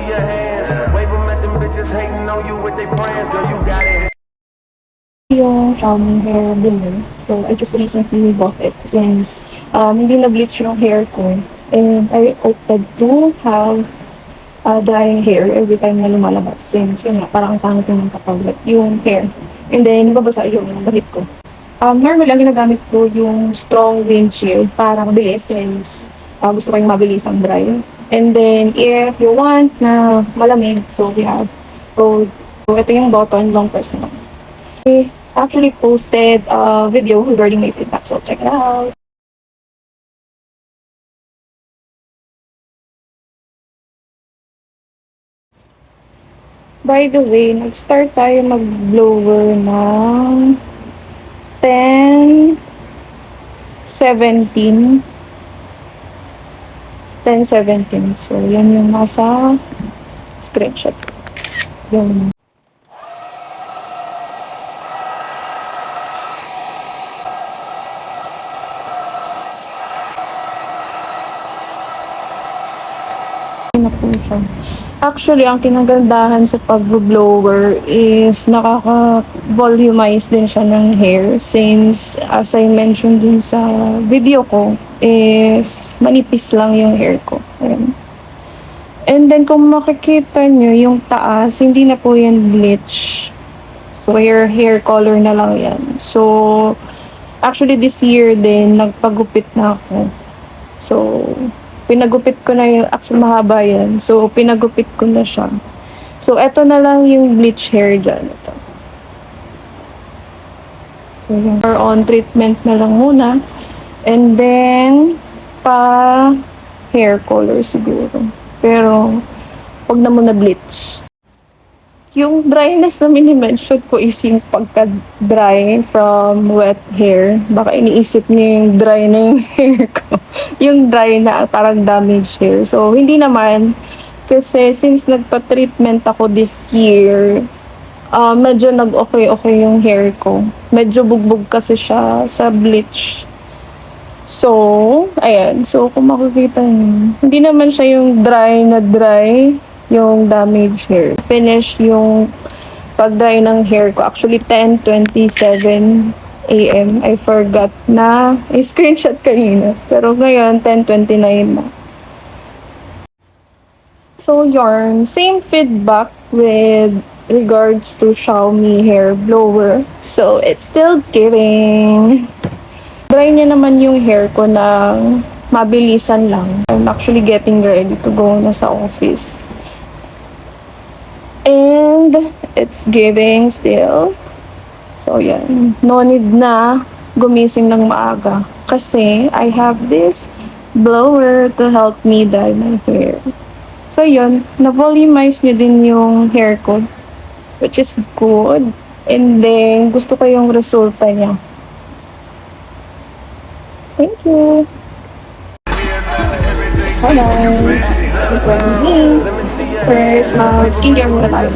your hands. Wave them at them bitches hating on you with their friends. Girl, you got it. Yung Xiaomi hair blender. So, I just recently bought it since hindi na-bleach yung hair ko. And I opted to have dry hair every time na lumalabas. Since yun nga, parang ang pangit yung kapag yung hair. And then, babasa yung damit ko. Normally, ang ginagamit ko yung strong windshield para mabilis since gusto ko yung mabilis ang dry. And then, if you want na malamig, so we have gold. So, ito yung button, long press na. I actually posted a video regarding my feedback, so check it out. By the way, nag-start tayo mag-blower ng 10:17. 10:17. So, yan yung nasa screenshot. Yung na po siya. Actually, ang kinagandahan sa pag-blower is nakaka-volumize din siya ng hair. Since, as I mentioned dun sa video ko, is manipis lang yung hair ko. Ayan. And then, kung makikita nyo, yung taas, hindi na po yan bleach. So, hair color na lang yan. So, actually, this year din, nagpagupit na ako. So, pinagupit ko na yung, actually mahaba yan. So, pinagupit ko na siya. So, eto na lang yung bleach hair dyan. Ito. So, yung on treatment na lang muna. And then, hair color siguro. Pero, wag na muna bleach. Yung dryness na mini-mention ko is yung pagka-dry from wet hair. Baka iniisip niyo yung dry na yung hair ko. Yung dry na parang damaged hair. So, hindi naman. Kasi since nagpa-treatment ako this year, medyo nag-okay yung hair ko. Medyo bugbog kasi siya sa bleach. So, ayan. So, kung makikita niyo, hindi naman siya yung dry na dry, yung damaged hair. Finish yung pag-dry ng hair ko. Actually, 10:27 AM. I forgot na i-screenshot kanina. Pero ngayon, 10:29 na. So, yarn. Same feedback with regards to Xiaomi hair blower. So, it's still giving. Dry niya naman yung hair ko ng mabilisan lang. I'm actually getting ready to go na sa office. And it's giving still. So, yan. No need na gumising ng maaga. Kasi I have this blower to help me dye my hair. So, yun. Na-volumize niya din yung hair ko. Which is good. And then, gusto ko yung resulta niya. Thank you. Hi guys. Thank you for me. First, skincare muna tayo.